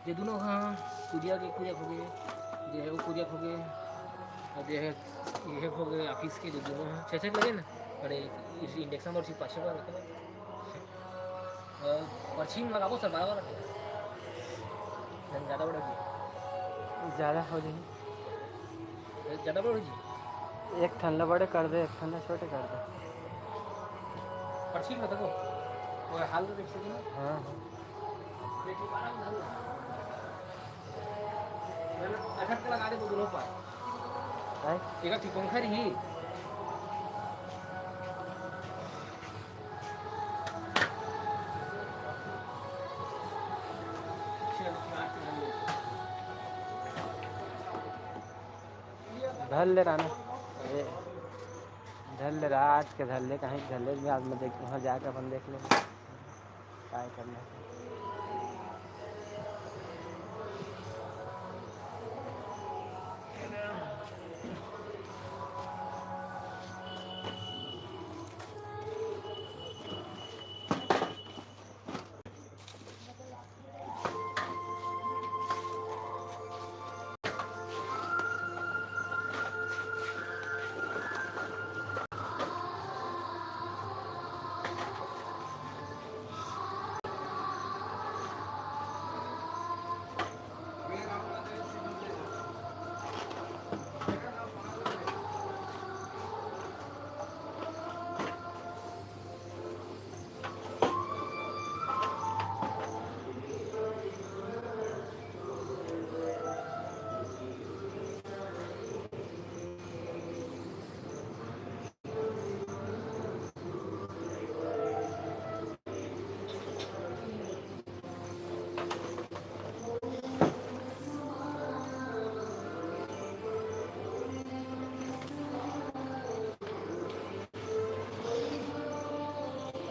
ये दोनों हाँ कुरिया के कुरिया हो गए, जो है वो कुरिया हो गए, और जो है ये हो गए ऑफिस के जो दोनों हैं छः छः लगे ना, बड़े इस इंडक्शन और पाँच छः बार रखे पर्ची में लगाओ सर बराबर रखेगा ज़्यादा बड़ा ज़्यादा हो जाए, ज़्यादा बड़ा जी एक ठंडा बड़े कर दे, एक ठंडा छोटे कर दे। पर्ची में देखो वो हाल तो देख सकते ना। हाँ देखिए बारह में अठहत्तर लगा दे दोनों पर एक ठीक पंखा रही धर ले राना, धर ले रहा आज के, धर ले कहीं धर ले, आज में देख वहाँ जाकर अपन देख ले क्या करना है।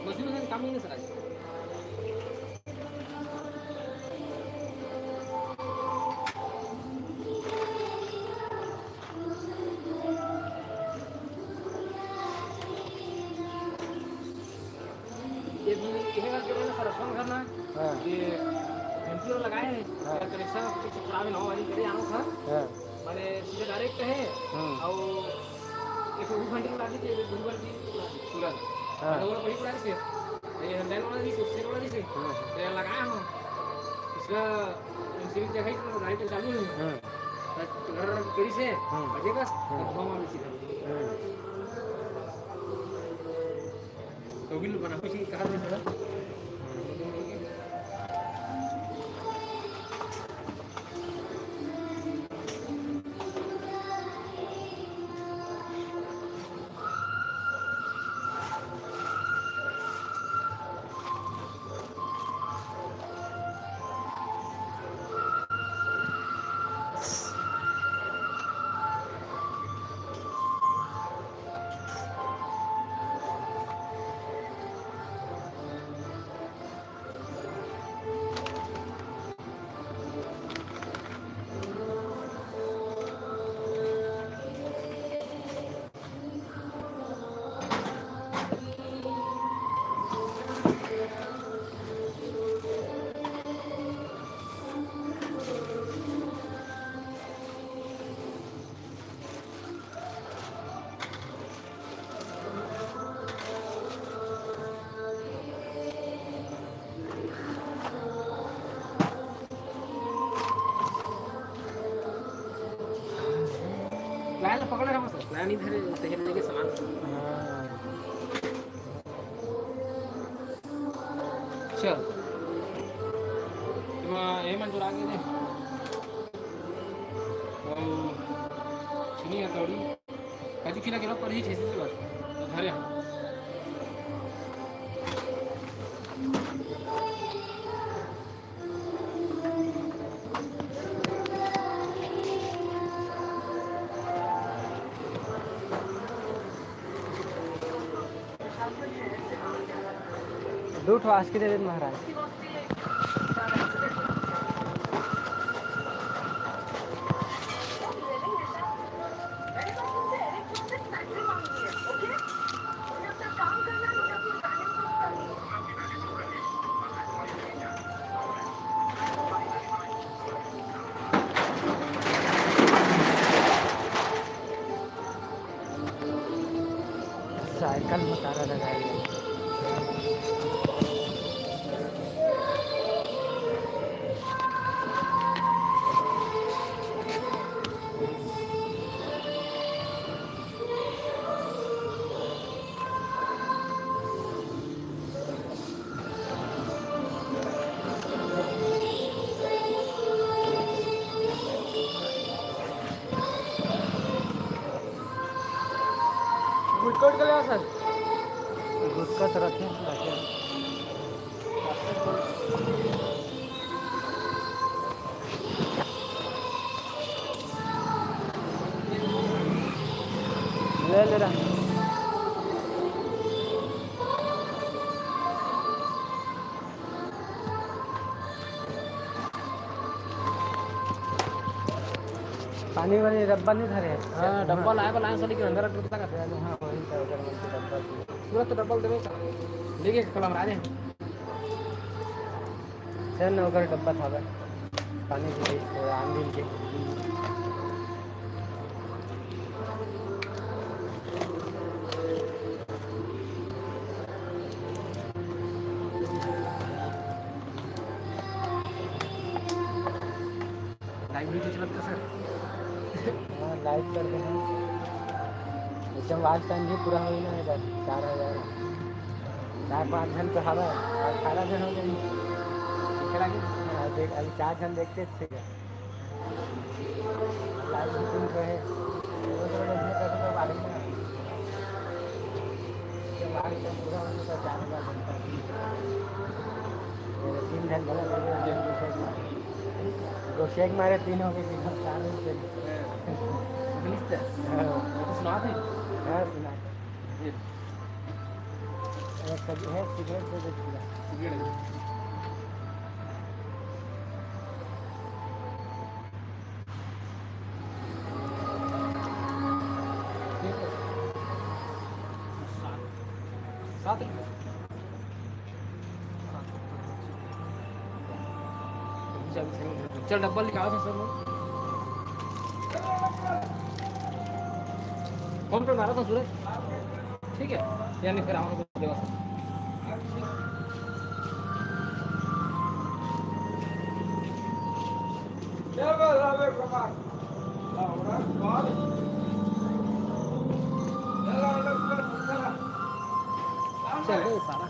मशीन काम नहीं सर ये भी यह करके ना सर फोन करना ये एमपीओ लगाए हैं कनेक्शन कुछ खराब ना हो वाली करे आनो था माने सीधे डायरेक्ट है और एक घंटे में लागी थी दो घंटे पूरा और वो वही पूरा से ये लाइन वाला भी से वाला भी से ये लगाया हम इसका इंसिल जगह ही लाइट चालू है घर करी से बजेगा तो हम इसी तो बिल बना कुछ कहा दे सर लाइन पकड़े रहो सर लाइन इधर तहरने के सामान चल ये मंजूर आगे दे सुनिए थोड़ी काजू खिला के पर ही छे से बस धरे हम दूठ वास के दे दे महाराज कल मसाला लगाएंगे। गुटकोट के लिए सर गुटका तो रखें रखें। ले रहा पानी वाली डब्बा नहीं धरे। हाँ डब्बा लाए लाए साली के अंदर टूटता का हाँ वही था उधर में डब्बा थी। पूरा तो डब्बा देवे का लेके कल हम राजे चल ना उधर डब्बा था बे। पानी की आंधी के लाइव भी कुछ लगता सर हाँ लाइव कर दे हैं। एकदम आज टाइम भी पूरा हो ना इधर 4000 4-5 जन तो हवा 18 जन हो गई। खेला के देख अभी 4 जन देखते थे क्या लाइव शूटिंग पे है तो बारिश में बारिश पूरा होने का 4000 बनता है। 3 जन बना दो शेक मारे 3 हो गए 4 शेक लिस्ट है तो सुना थे हाँ सुना ये एक है सिगरेट से देखिए सिगरेट सात चल डब्बा निकालो सब लोग फोन पे मारा था सूरज ठीक है यानी फिर हम लोग देगा चल सारा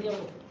दिया वो